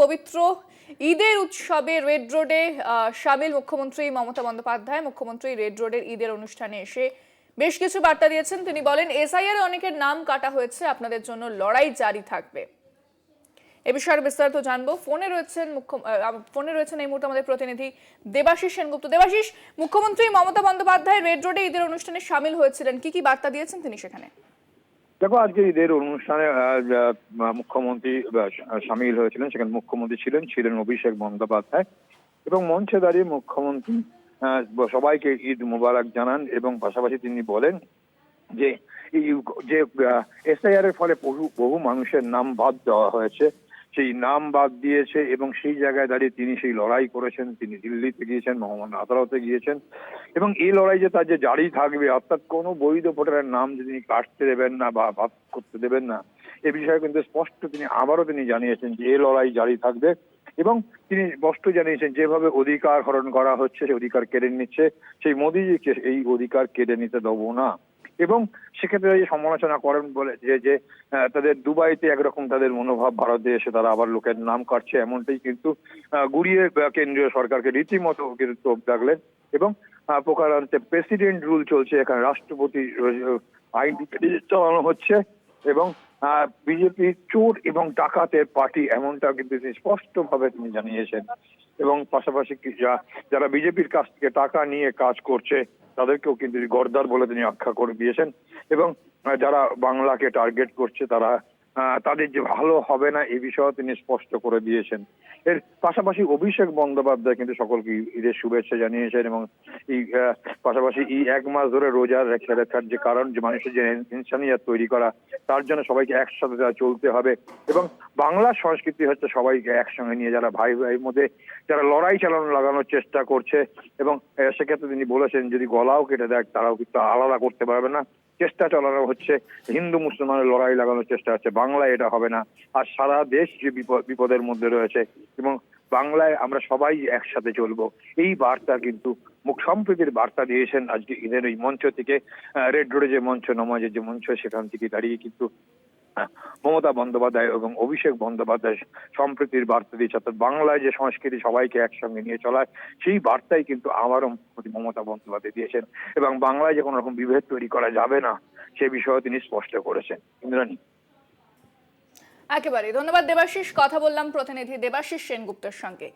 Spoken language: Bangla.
পবিত্র ঈদের উৎসবে রেড রোডে সামিল মুখ্যমন্ত্রী মমতা বন্দ্যোপাধ্যায়। মুখ্যমন্ত্রী রেড রোডের ঈদের অনুষ্ঠানে এসে বেশ কিছু বার্তা দিয়েছেন। তিনি বলেন, এসআইআর অনেকের নাম কাটা হয়েছে, আপনাদের জন্য লড়াই জারি থাকবে। এ বিষয়ে বিস্তারিত জানবো। ফোনে রয়েছেন এই মুহূর্তে আমাদের প্রতিনিধি দেবাশিস সেনগুপ্ত। দেবাশিস, মুখ্যমন্ত্রী মমতা বন্দ্যোপাধ্যায় রেড রোডে ঈদের অনুষ্ঠানে সামিল হয়েছিলেন, কি কি বার্তা দিয়েছেন তিনি সেখানে? দেখো, আজকে ঈদের অনুষ্ঠানে মুখ্যমন্ত্রী সামিল হয়েছিলেন। সেখানে মুখ্যমন্ত্রী ছিলেন অভিষেক বন্দ্যোপাধ্যায় এবং মঞ্চে দাঁড়িয়ে মুখ্যমন্ত্রী সবাইকে ঈদ মোবারক জানান এবং পাশাপাশি তিনি বলেন যে যে এসআইআর এর ফলে বহু মানুষের নাম বাদ দেওয়া হয়েছে, সেই নাম বাদ দিয়েছে এবং সেই জায়গায় দাঁড়িয়ে তিনি সেই লড়াই করেছেন। তিনি দিল্লিতে গিয়েছেন, মহামান্য আদালতে গিয়েছেন এবং এই লড়াই যে তার যে জারি থাকবে, অর্থাৎ কোনো বৈধ ভোটারের নাম যে তিনি কাটতে দেবেন না বা বাদ করতে দেবেন না, এ বিষয়ে কিন্তু স্পষ্ট তিনি আবারও জানিয়েছেন যে এই লড়াই জারি থাকবে এবং তিনি স্পষ্ট জানিয়েছেন যেভাবে অধিকার হরণ করা হচ্ছে, সেই অধিকার কেড়ে নিচ্ছে, সেই মোদিজিকে এই অধিকার কেড়ে নিতে দেবো না। এবং সেক্ষেত্রে সমালোচনা করেন বলে যে তাদের দুবাইতে একরকম তাদের মনোভাব, ভারতে এসে তারা আবার লোকের নাম কাটছে, এমনটাই কিন্তু গুড়িয়ে কেন্দ্রীয় সরকারকে রীতিমতো কিন্তু তোপ দাগলেন এবং প্রকারান্তে প্রেসিডেন্ট রুল চলছে, এখানে রাষ্ট্রপতি আইন চালানো হচ্ছে এবং বিজেপি চোর এবং ডাকাতের পার্টি, এমনটা কিন্তু স্পষ্ট ভাবে তিনি জানিয়েছেন। এবং পাশাপাশি যারা বিজেপির কাছ থেকে টাকা নিয়ে কাজ করছে তাদেরকেও কিন্তু গর্দার বলে তিনি আখ্যা করে দিয়েছেন এবং যারা বাংলাকে টার্গেট করছে তারা তাদের যে ভালো হবে না এই বিষয়েও তিনি স্পষ্ট করে দিয়েছেন। এর পাশাপাশি অভিষেক বন্দ্যোপাধ্যায় কিন্তু সকলকে ঈদের শুভেচ্ছা জানিয়েছেন এবং এই পাশাপাশি এই এক মাস ধরে রোজা রেখে রাখার যে কারণ, যে মানুষের যে ইনসানিয়াত তৈরি করা, তার জন্য সবাইকে একসাথে চলতে হবে এবং বাংলার সংস্কৃতি হচ্ছে সবাইকে একসঙ্গে নিয়ে যারা ভাই ভাইয়ের মধ্যে যারা লড়াই লাগানোর চেষ্টা করছে এবং সেক্ষেত্রে তিনি বলেছেন যদি গলাও কেটে দেয় তারাও কিন্তু আলাদা করতে পারবে না। চেষ্টা চালানো হচ্ছে, হিন্দু মুসলমানের লড়াই লাগানোর চেষ্টা হচ্ছে, বাংলায় এটা হবে না। আর সারা দেশ যে বিপদের মধ্যে রয়েছে এবং বাংলায় আমরা সবাই একসাথে চলবো, এই বার্তা কিন্তু সম্প্রীতির বার্তা দিয়েছেন আজকে ঈদের এই মঞ্চ থেকে। রেড রোডে যে মঞ্চ, নমাজের যে মঞ্চ, সেখান থেকে দাঁড়িয়ে কিন্তু মমতা বন্দ্যোপাধ্যায় এবং অভিষেক বন্দ্যোপাধ্যায় সম্প্রীতির বার্তা দিয়েছে, অর্থাৎ বাংলায় যে সংস্কৃতি সবাইকে একসঙ্গে নিয়ে চলায়, সেই বার্তাই কিন্তু আবারও মমতা বন্দ্যোপাধ্যায় দিয়েছেন এবং বাংলায় যে কোনো রকম বিভেদ তৈরি করা যাবে না সে বিষয়ে তিনি স্পষ্ট করেছেন। ইন্দ্রাণী। একেবারে ধন্যবাদ দেবাশিস। কথা বললাম প্রতিনিধি দেবাশিস সেনগুপ্তের সঙ্গে।